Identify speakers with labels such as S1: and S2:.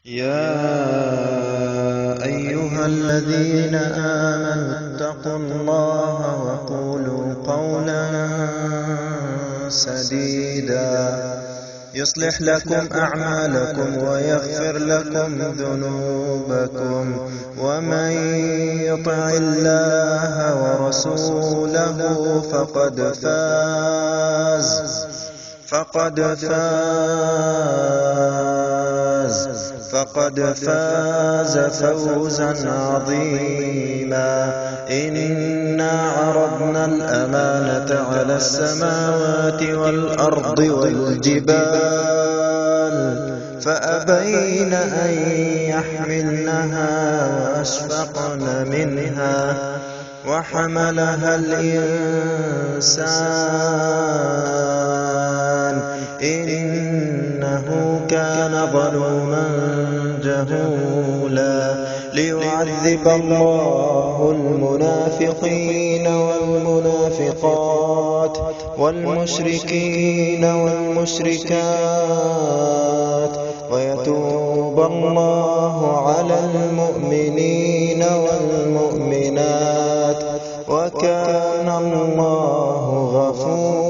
S1: يا أيها الذين آمنوا اتقوا الله وقولوا قولا سديدا يصلح لكم أعمالكم ويغفر لكم ذنوبكم ومن يطع الله ورسوله فقد فاز فوزا عظيما. إنا عرضنا الأمانة على السماوات والأرض والجبال فأبين أن يحملنها وأشفقن منها وحملها الإنسان إنه كان ظلوما جهولا. ليعذب الله المنافقين والمنافقات والمشركين والمشركات ويتوب الله على المؤمنين والمؤمنات وكان الله غفورا